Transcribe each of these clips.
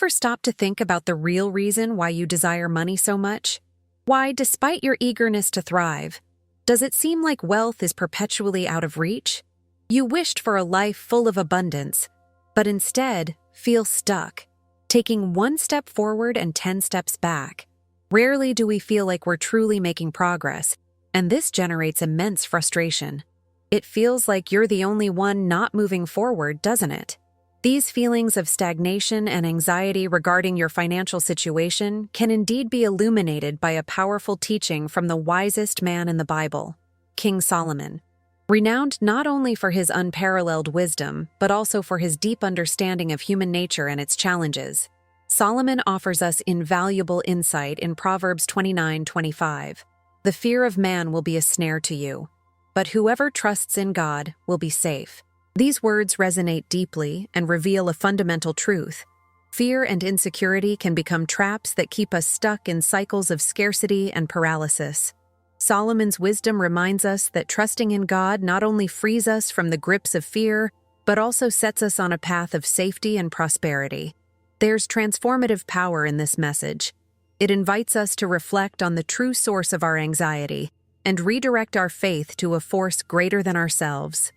Ever stop to think about the real reason why you desire money so much? Why, despite your eagerness to thrive, does it seem like wealth is perpetually out of reach? You wished for a life full of abundance, but instead feel stuck, taking one step forward and 10 steps back. Rarely do we feel like we're truly making progress, and this generates immense frustration. It feels like you're the only one not moving forward, doesn't it? These feelings of stagnation and anxiety regarding your financial situation can indeed be illuminated by a powerful teaching from the wisest man in the Bible, King Solomon. Renowned not only for his unparalleled wisdom, but also for his deep understanding of human nature and its challenges, Solomon offers us invaluable insight in Proverbs 29:25. The fear of man will be a snare to you, but whoever trusts in God will be safe. These words resonate deeply and reveal a fundamental truth. Fear and insecurity can become traps that keep us stuck in cycles of scarcity and paralysis. Solomon's wisdom reminds us that trusting in God not only frees us from the grips of fear, but also sets us on a path of safety and prosperity. There's transformative power in this message. It invites us to reflect on the true source of our anxiety and redirect our faith to a force greater than ourselves.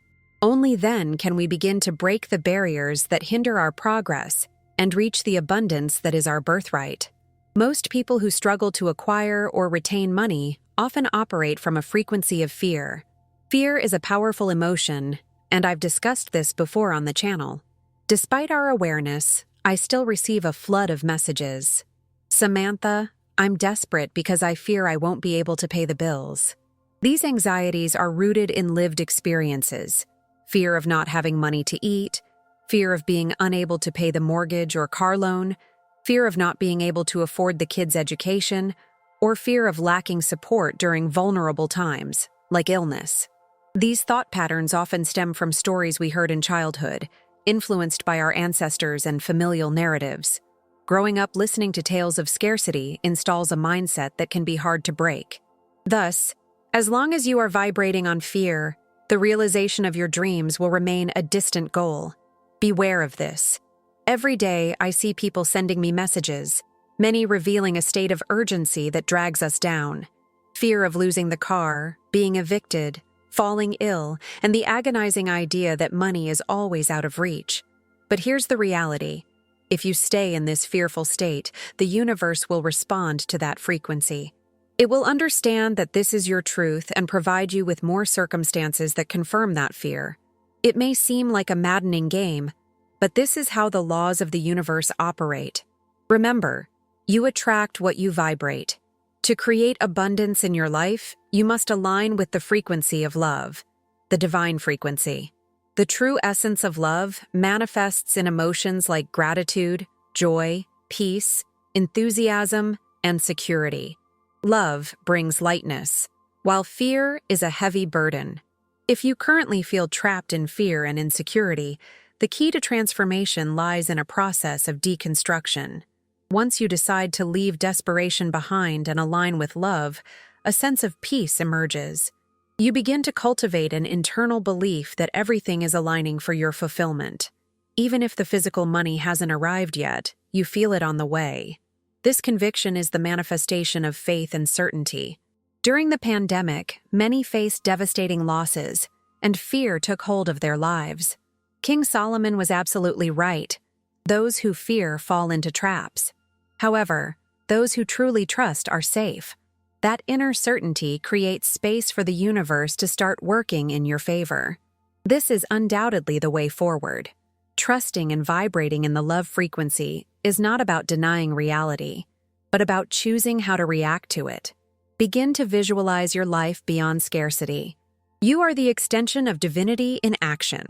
Only then can we begin to break the barriers that hinder our progress and reach the abundance that is our birthright. Most people who struggle to acquire or retain money often operate from a frequency of fear. Fear is a powerful emotion, and I've discussed this before on the channel. Despite our awareness, I still receive a flood of messages. Samantha, I'm desperate because I fear I won't be able to pay the bills. These anxieties are rooted in lived experiences. Fear of not having money to eat, fear of being unable to pay the mortgage or car loan, fear of not being able to afford the kids' education, or fear of lacking support during vulnerable times, like illness. These thought patterns often stem from stories we heard in childhood, influenced by our ancestors and familial narratives. Growing up listening to tales of scarcity installs a mindset that can be hard to break. Thus, as long as you are vibrating on fear, the realization of your dreams will remain a distant goal. Beware of this. Every day, I see people sending me messages, many revealing a state of urgency that drags us down. Fear of losing the car, being evicted, falling ill, and the agonizing idea that money is always out of reach. But here's the reality. If you stay in this fearful state, the universe will respond to that frequency. It will understand that this is your truth and provide you with more circumstances that confirm that fear. It may seem like a maddening game, but this is how the laws of the universe operate. Remember, you attract what you vibrate. To create abundance in your life, you must align with the frequency of love, the divine frequency. The true essence of love manifests in emotions like gratitude, joy, peace, enthusiasm, and security. Love brings lightness, while fear is a heavy burden. If you currently feel trapped in fear and insecurity, the key to transformation lies in a process of deconstruction. Once you decide to leave desperation behind and align with love, a sense of peace emerges. You begin to cultivate an internal belief that everything is aligning for your fulfillment. Even if the physical money hasn't arrived yet, you feel it on the way. This conviction is the manifestation of faith and certainty. During the pandemic, many faced devastating losses, and fear took hold of their lives. King Solomon was absolutely right. Those who fear fall into traps. However, those who truly trust are safe. That inner certainty creates space for the universe to start working in your favor. This is undoubtedly the way forward. Trusting and vibrating in the love frequency is not about denying reality, but about choosing how to react to it. Begin to visualize your life beyond scarcity. You are the extension of divinity in action.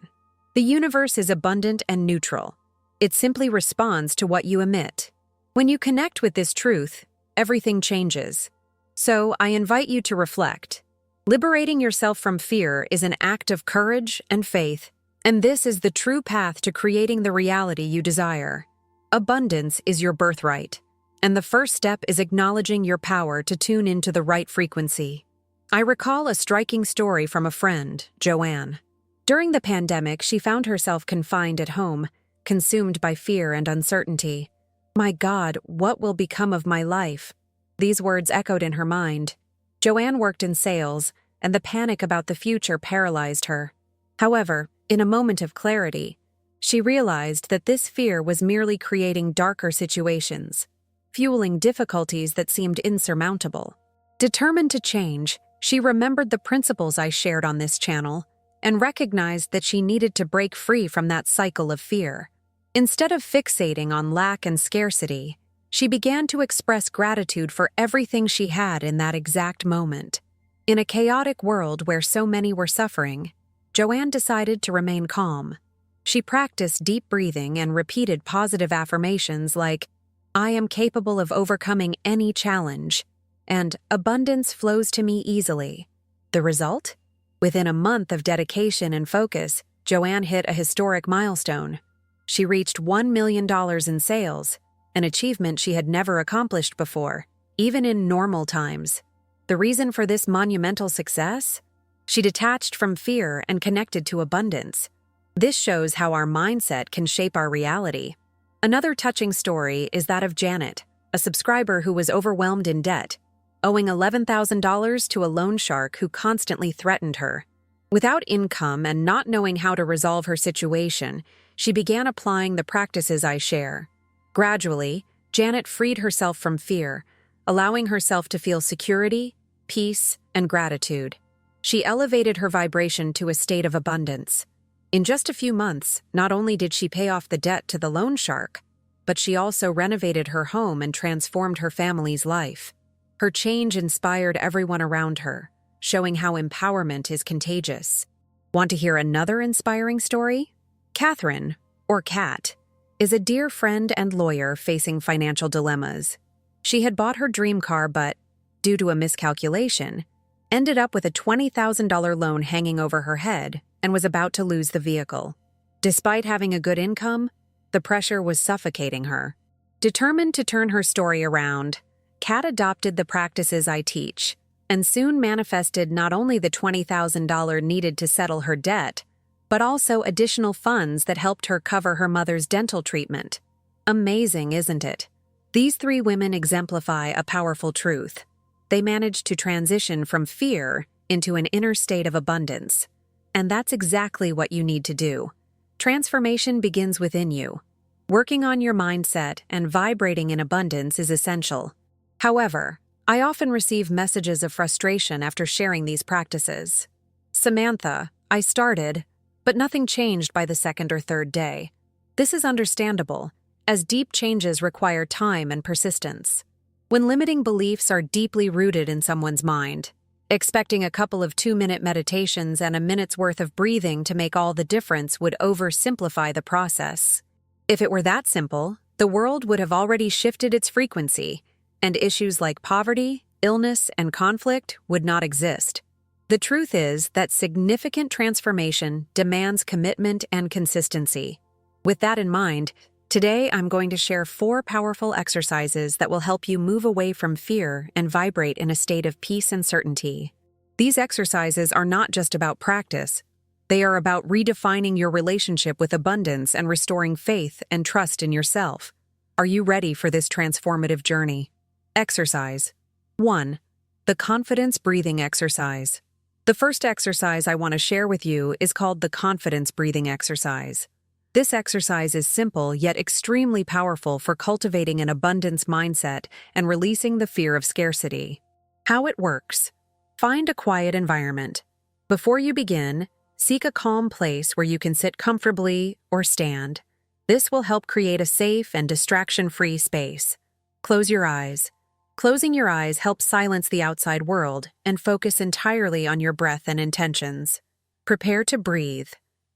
The universe is abundant and neutral. It simply responds to what you emit. When you connect with this truth, everything changes. So, I invite you to reflect. Liberating yourself from fear is an act of courage and faith, and this is the true path to creating the reality you desire. Abundance is your birthright, and the first step is acknowledging your power to tune into the right frequency. I recall a striking story from a friend, Joanne. During the pandemic, she found herself confined at home, consumed by fear and uncertainty. My God, what will become of my life? These words echoed in her mind. Joanne worked in sales, and the panic about the future paralyzed her. However, in a moment of clarity, she realized that this fear was merely creating darker situations, fueling difficulties that seemed insurmountable. Determined to change, she remembered the principles I shared on this channel and recognized that she needed to break free from that cycle of fear. Instead of fixating on lack and scarcity, she began to express gratitude for everything she had in that exact moment. In a chaotic world where so many were suffering, Joanne decided to remain calm. She practiced deep breathing and repeated positive affirmations like, "I am capable of overcoming any challenge," and "abundance flows to me easily." The result? Within a month of dedication and focus, Joanne hit a historic milestone. She reached $1 million in sales, an achievement she had never accomplished before, even in normal times. The reason for this monumental success? She detached from fear and connected to abundance. This shows how our mindset can shape our reality. Another touching story is that of Janet, a subscriber who was overwhelmed in debt, owing $11,000 to a loan shark who constantly threatened her. Without income and not knowing how to resolve her situation, she began applying the practices I share. Gradually, Janet freed herself from fear, allowing herself to feel security, peace, and gratitude. She elevated her vibration to a state of abundance. In just a few months, not only did she pay off the debt to the loan shark, but she also renovated her home and transformed her family's life. Her change inspired everyone around her, showing how empowerment is contagious. Want to hear another inspiring story? Catherine, or Kat, is a dear friend and lawyer facing financial dilemmas. She had bought her dream car but, due to a miscalculation, ended up with a $20,000 loan hanging over her head and was about to lose the vehicle. Despite having a good income, the pressure was suffocating her. Determined to turn her story around, Kat adopted the practices I teach and soon manifested not only the $20,000 needed to settle her debt, but also additional funds that helped her cover her mother's dental treatment. Amazing, isn't it? These three women exemplify a powerful truth. They managed to transition from fear into an inner state of abundance. And that's exactly what you need to do. Transformation begins within you. Working on your mindset and vibrating in abundance is essential. However, I often receive messages of frustration after sharing these practices. Samantha, I started, but nothing changed by the second or third day. This is understandable, as deep changes require time and persistence. When limiting beliefs are deeply rooted in someone's mind, expecting a couple of 2-minute meditations and a minute's worth of breathing to make all the difference would oversimplify the process. If it were that simple, the world would have already shifted its frequency, and issues like poverty, illness, and conflict would not exist. The truth is that significant transformation demands commitment and consistency. With that in mind, today I'm going to share 4 powerful exercises that will help you move away from fear and vibrate in a state of peace and certainty. These exercises are not just about practice. They are about redefining your relationship with abundance and restoring faith and trust in yourself. Are you ready for this transformative journey? Exercise 1. The confidence breathing exercise. The first exercise I want to share with you is called the confidence breathing exercise. This exercise is simple yet extremely powerful for cultivating an abundance mindset and releasing the fear of scarcity. How it works. Find a quiet environment. Before you begin, seek a calm place where you can sit comfortably or stand. This will help create a safe and distraction-free space. Close your eyes. Closing your eyes helps silence the outside world and focus entirely on your breath and intentions. Prepare to breathe.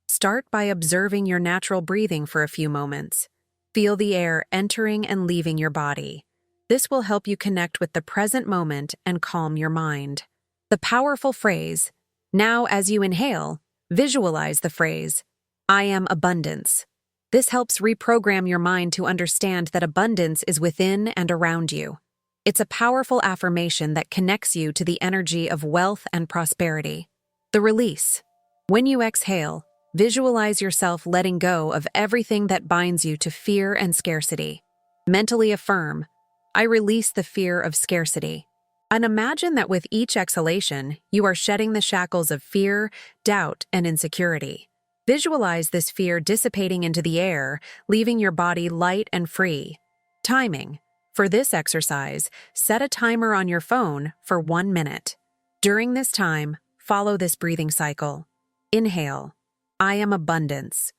Start by observing your natural breathing for a few moments. Feel the air entering and leaving your body. This will help you connect with the present moment and calm your mind. The powerful phrase, now as you inhale, visualize the phrase, I am abundance. This helps reprogram your mind to understand that abundance is within and around you. It's a powerful affirmation that connects you to the energy of wealth and prosperity. The release. When you exhale, visualize yourself letting go of everything that binds you to fear and scarcity. Mentally affirm, I release the fear of scarcity. And imagine that with each exhalation, you are shedding the shackles of fear, doubt, and insecurity. Visualize this fear dissipating into the air, leaving your body light and free. Timing. For this exercise, set a timer on your phone for 1 minute. During this time, follow this breathing cycle. Inhale, I am abundance.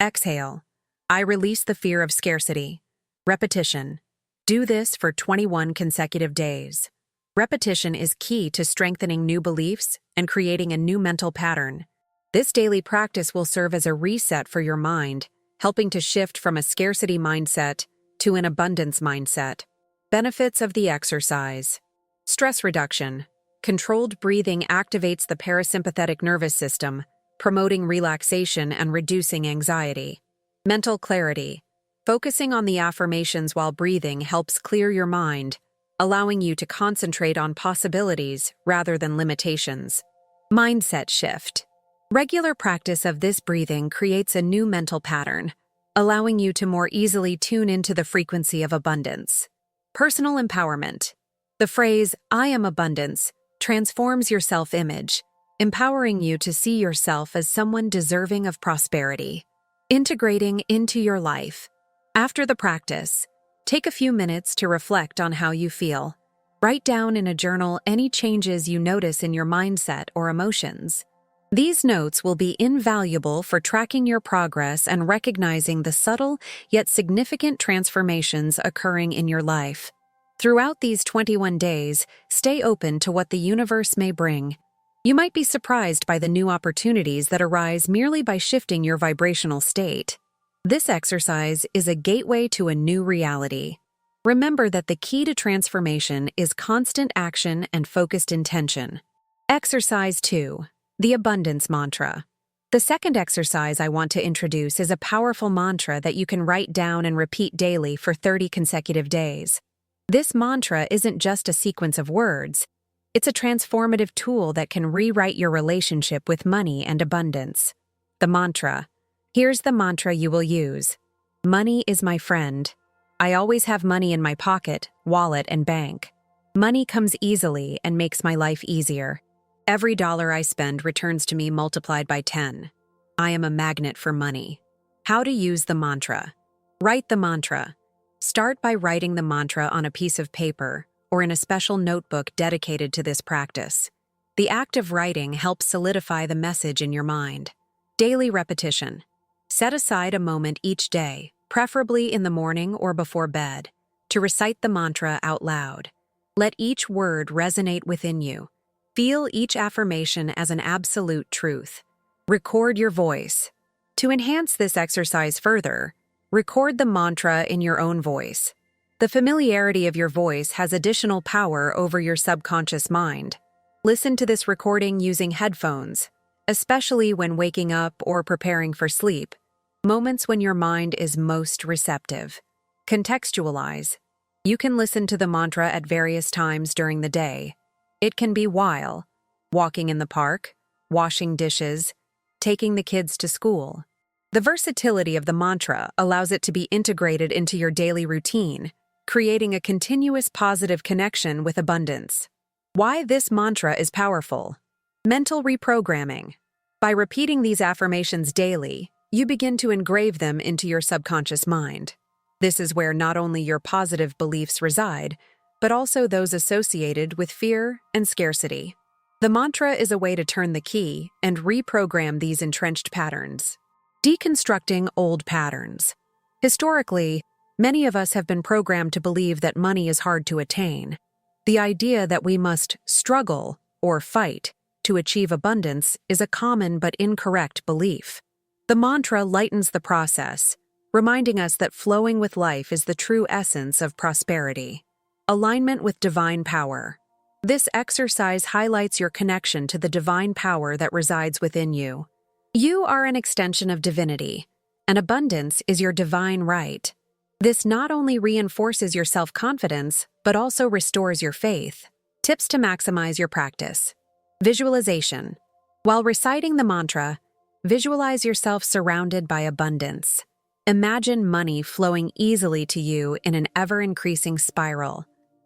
Exhale, I release the fear of scarcity. Repetition. Do this for 21 consecutive days. Repetition is key to strengthening new beliefs and creating a new mental pattern. This daily practice will serve as a reset for your mind, helping to shift from a scarcity mindset to an abundance mindset. Benefits of the exercise. Stress reduction. Controlled breathing activates the parasympathetic nervous system, promoting relaxation and reducing anxiety. Mental clarity. Focusing on the affirmations while breathing helps clear your mind, allowing you to concentrate on possibilities rather than limitations. Mindset shift. Regular practice of this breathing creates a new mental pattern, allowing you to more easily tune into the frequency of abundance. Personal empowerment. The phrase, I am abundance, transforms your self-image, empowering you to see yourself as someone deserving of prosperity. Integrating into your life. After the practice, take a few minutes to reflect on how you feel. Write down in a journal any changes you notice in your mindset or emotions. These notes will be invaluable for tracking your progress and recognizing the subtle yet significant transformations occurring in your life. Throughout these 21 days, stay open to what the universe may bring. You might be surprised by the new opportunities that arise merely by shifting your vibrational state. This exercise is a gateway to a new reality. Remember that the key to transformation is constant action and focused intention. Exercise 2. The Abundance Mantra. The second exercise I want to introduce is a powerful mantra that you can write down and repeat daily for 30 consecutive days. This mantra isn't just a sequence of words. It's a transformative tool that can rewrite your relationship with money and abundance. The mantra. Here's the mantra you will use. Money is my friend. I always have money in my pocket, wallet, and bank. Money comes easily and makes my life easier. Every dollar I spend returns to me multiplied by 10. I am a magnet for money. How to use the mantra. Write the mantra. Start by writing the mantra on a piece of paper or in a special notebook dedicated to this practice. The act of writing helps solidify the message in your mind. Daily repetition. Set aside a moment each day, preferably in the morning or before bed, to recite the mantra out loud. Let each word resonate within you. Feel each affirmation as an absolute truth. Record your voice. To enhance this exercise further, record the mantra in your own voice. The familiarity of your voice has additional power over your subconscious mind. Listen to this recording using headphones, especially when waking up or preparing for sleep, moments when your mind is most receptive. Contextualize. You can listen to the mantra at various times during the day. It can be while walking in the park, washing dishes, taking the kids to school. The versatility of the mantra allows it to be integrated into your daily routine, creating a continuous positive connection with abundance. Why this mantra is powerful. Mental reprogramming. By repeating these affirmations daily, you begin to engrave them into your subconscious mind. This is where not only your positive beliefs reside, but also those associated with fear and scarcity. The mantra is a way to turn the key and reprogram these entrenched patterns. Deconstructing old patterns. Historically, many of us have been programmed to believe that money is hard to attain. The idea that we must struggle or fight to achieve abundance is a common but incorrect belief. The mantra lightens the process, reminding us that flowing with life is the true essence of prosperity. Alignment with divine power. This exercise highlights your connection to the divine power that resides within you. You are an extension of divinity, and abundance is your divine right. This not only reinforces your self-confidence, but also restores your faith. Tips to maximize your practice. Visualization. While reciting the mantra, visualize yourself surrounded by abundance. Imagine money flowing easily to you in an ever-increasing spiral.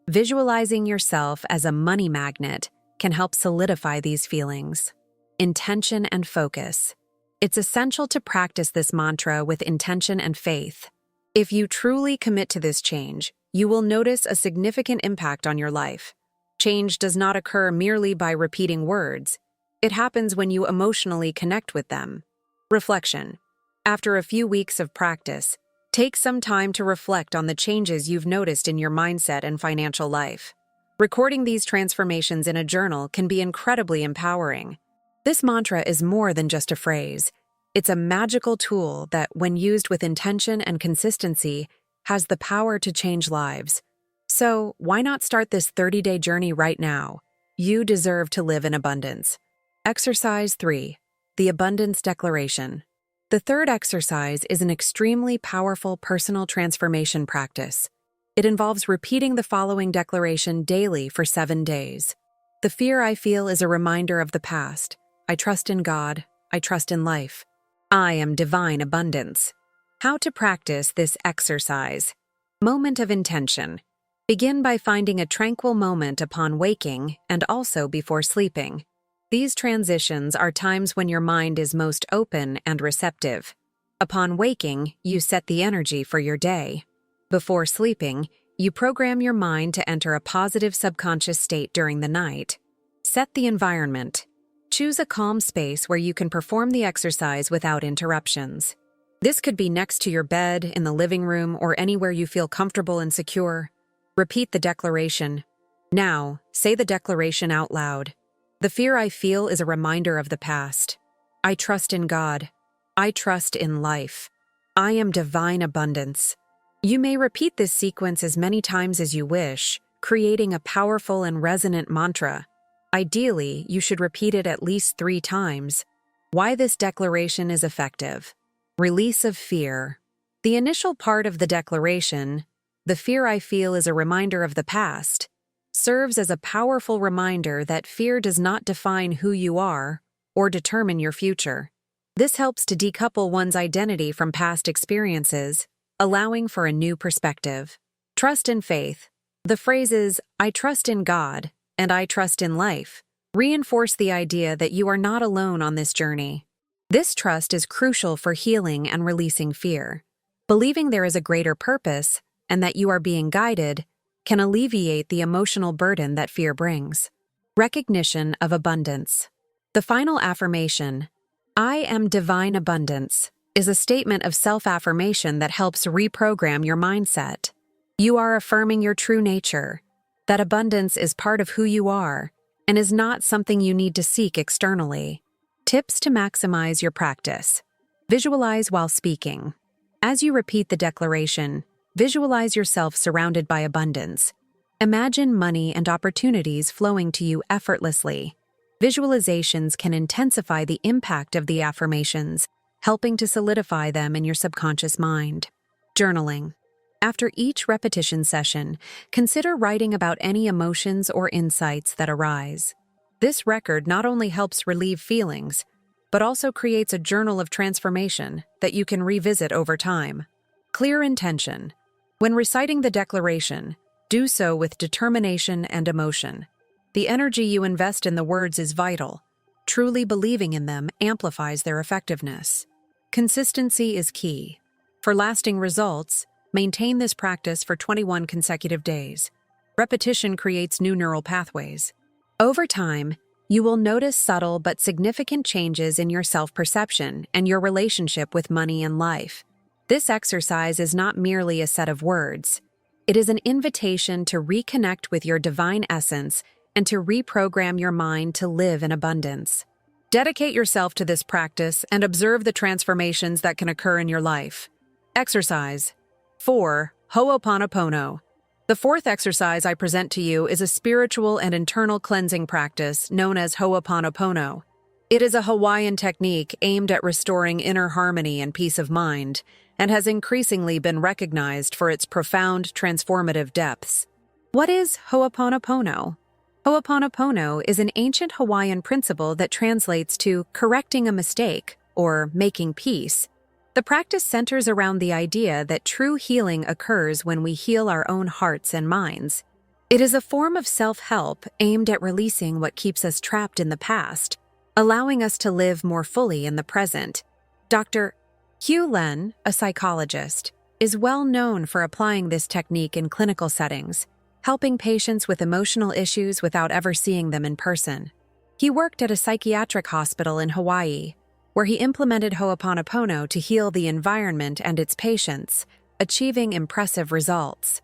Visualizing yourself as a money magnet can help solidify these feelings. Intention and focus. It's essential to practice this mantra with intention and faith. If you truly commit to this change, you will notice a significant impact on your life. Change does not occur merely by repeating words. It happens when you emotionally connect with them. Reflection. After a few weeks of practice, take some time to reflect on the changes you've noticed in your mindset and financial life. Recording these transformations in a journal can be incredibly empowering. This mantra is more than just a phrase. It's a magical tool that, when used with intention and consistency, has the power to change lives. So, why not start this 30-day journey right now? You deserve to live in abundance. Exercise 3. The Abundance Declaration. The third exercise is an extremely powerful personal transformation practice. It involves repeating the following declaration daily for 7 days. The fear I feel is a reminder of the past. I trust in God. I trust in life. I am divine abundance. How to practice this exercise. Moment of intention. Begin by finding a tranquil moment upon waking and also before sleeping. These transitions are times when your mind is most open and receptive. Upon waking, you set the energy for your day. Before sleeping, you program your mind to enter a positive subconscious state during the night. Set the environment. Choose a calm space where you can perform the exercise without interruptions. This could be next to your bed, in the living room, or anywhere you feel comfortable and secure. Repeat the declaration. Now, say the declaration out loud. The fear I feel is a reminder of the past. I trust in God. I trust in life. I am divine abundance. You may repeat this sequence as many times as you wish, creating a powerful and resonant mantra. Ideally, you should repeat it at least 3 times. Why this declaration is effective. Release of fear. The initial part of the declaration, the fear I feel is a reminder of the past, serves as a powerful reminder that fear does not define who you are or determine your future. This helps to decouple one's identity from past experiences, allowing for a new perspective. Trust and faith. The phrases, I trust in God and I trust in life, reinforce the idea that you are not alone on this journey. This trust is crucial for healing and releasing fear. Believing there is a greater purpose and that you are being guided can alleviate the emotional burden that fear brings. Recognition of abundance. The final affirmation, I am divine abundance, is a statement of self-affirmation that helps reprogram your mindset. You are affirming your true nature, that abundance is part of who you are and is not something you need to seek externally. Tips to maximize your practice. Visualize while speaking. As you repeat the declaration, visualize yourself surrounded by abundance. Imagine money and opportunities flowing to you effortlessly. Visualizations can intensify the impact of the affirmations, helping to solidify them in your subconscious mind. Journaling. After each repetition session, consider writing about any emotions or insights that arise. This record not only helps relieve feelings, but also creates a journal of transformation that you can revisit over time. Clear intention. When reciting the declaration, do so with determination and emotion. The energy you invest in the words is vital. Truly believing in them amplifies their effectiveness. Consistency is key. For lasting results, maintain this practice for 21 consecutive days. Repetition creates new neural pathways. Over time, you will notice subtle but significant changes in your self-perception and your relationship with money and life. This exercise is not merely a set of words. It is an invitation to reconnect with your divine essence and to reprogram your mind to live in abundance. Dedicate yourself to this practice and observe the transformations that can occur in your life. Exercise 4. Ho'oponopono. The fourth exercise I present to you is a spiritual and internal cleansing practice known as Ho'oponopono. It is a Hawaiian technique aimed at restoring inner harmony and peace of mind, and has increasingly been recognized for its profound transformative depths. What is Ho'oponopono? Ho'oponopono is an ancient Hawaiian principle that translates to correcting a mistake or making peace. The practice centers around the idea that true healing occurs when we heal our own hearts and minds. It is a form of self-help aimed at releasing what keeps us trapped in the past, allowing us to live more fully in the present. Dr. Hew Len, a psychologist, is well known for applying this technique in clinical settings, helping patients with emotional issues without ever seeing them in person. He worked at a psychiatric hospital in Hawaii, where he implemented Ho'oponopono to heal the environment and its patients, achieving impressive results.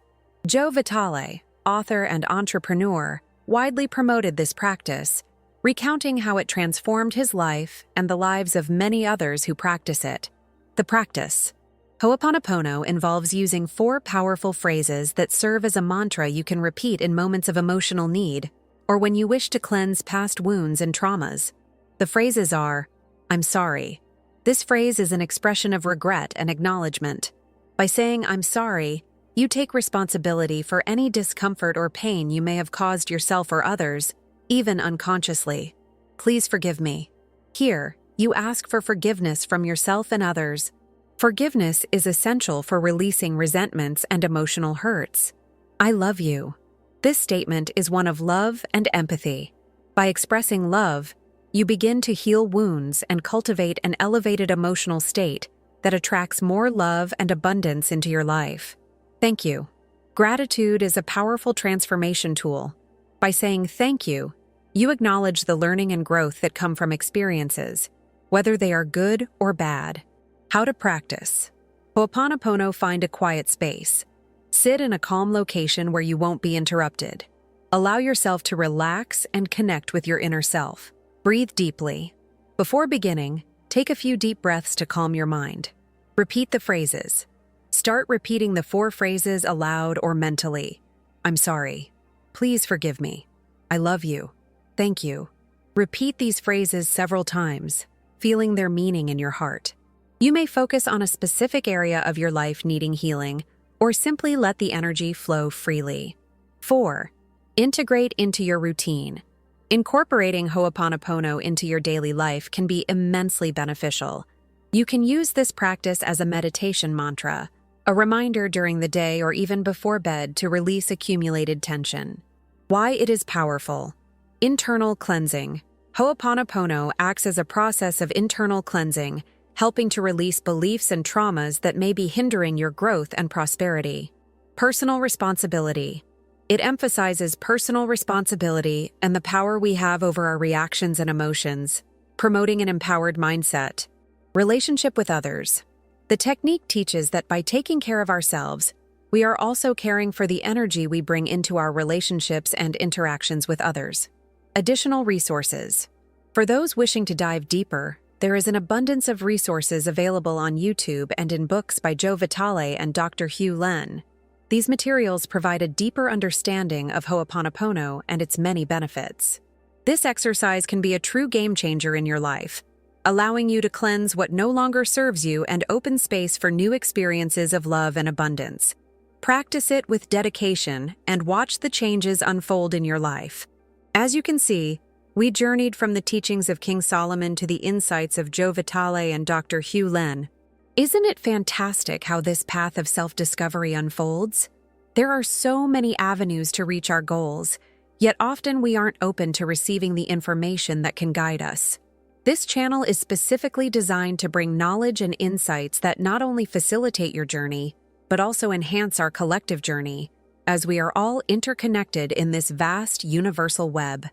Joe Vitale, author and entrepreneur, widely promoted this practice, recounting how it transformed his life and the lives of many others who practice it. The practice. Ho'oponopono involves using 4 powerful phrases that serve as a mantra you can repeat in moments of emotional need or when you wish to cleanse past wounds and traumas. The phrases are, "I'm sorry." This phrase is an expression of regret and acknowledgement. By saying "I'm sorry," you take responsibility for any discomfort or pain you may have caused yourself or others, even unconsciously. "Please forgive me." Here, you ask for forgiveness from yourself and others. Forgiveness is essential for releasing resentments and emotional hurts. "I love you." This statement is one of love and empathy. By expressing love, you begin to heal wounds and cultivate an elevated emotional state that attracts more love and abundance into your life. Thank you. Gratitude is a powerful transformation tool. By saying thank you, you acknowledge the learning and growth that come from experiences, whether they are good or bad. How to practice. Ho'oponopono, find a quiet space. Sit in a calm location where you won't be interrupted. Allow yourself to relax and connect with your inner self. Breathe deeply. Before beginning, take a few deep breaths to calm your mind. Repeat the phrases. Start repeating the 4 phrases aloud or mentally. "I'm sorry." "Please forgive me." "I love you." "Thank you." Repeat these phrases several times, feeling their meaning in your heart. You may focus on a specific area of your life needing healing, or simply let the energy flow freely. 4. Integrate into your routine. Incorporating Ho'oponopono into your daily life can be immensely beneficial. You can use this practice as a meditation mantra, a reminder during the day or even before bed to release accumulated tension. Why it is powerful. Internal cleansing. Ho'oponopono acts as a process of internal cleansing, helping to release beliefs and traumas that may be hindering your growth and prosperity. Personal responsibility. It emphasizes personal responsibility and the power we have over our reactions and emotions, promoting an empowered mindset. Relationship with others. The technique teaches that by taking care of ourselves, we are also caring for the energy we bring into our relationships and interactions with others. Additional resources. For those wishing to dive deeper, there is an abundance of resources available on YouTube and in books by Joe Vitale and Dr. Hew Len. These materials provide a deeper understanding of Ho'oponopono and its many benefits. This exercise can be a true game changer in your life, allowing you to cleanse what no longer serves you and open space for new experiences of love and abundance. Practice it with dedication and watch the changes unfold in your life. As you can see, we journeyed from the teachings of King Solomon to the insights of Joe Vitale and Dr. Hew Len. Isn't it fantastic how this path of self-discovery unfolds? There are so many avenues to reach our goals, yet often we aren't open to receiving the information that can guide us. This channel is specifically designed to bring knowledge and insights that not only facilitate your journey, but also enhance our collective journey, as we are all interconnected in this vast universal web.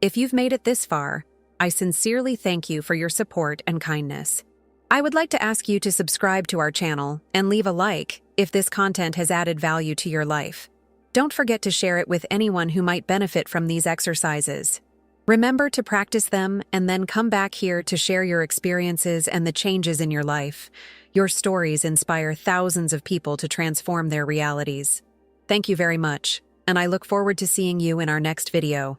If you've made it this far, I sincerely thank you for your support and kindness. I would like to ask you to subscribe to our channel and leave a like if this content has added value to your life. Don't forget to share it with anyone who might benefit from these exercises. Remember to practice them and then come back here to share your experiences and the changes in your life. Your stories inspire thousands of people to transform their realities. Thank you very much, and I look forward to seeing you in our next video.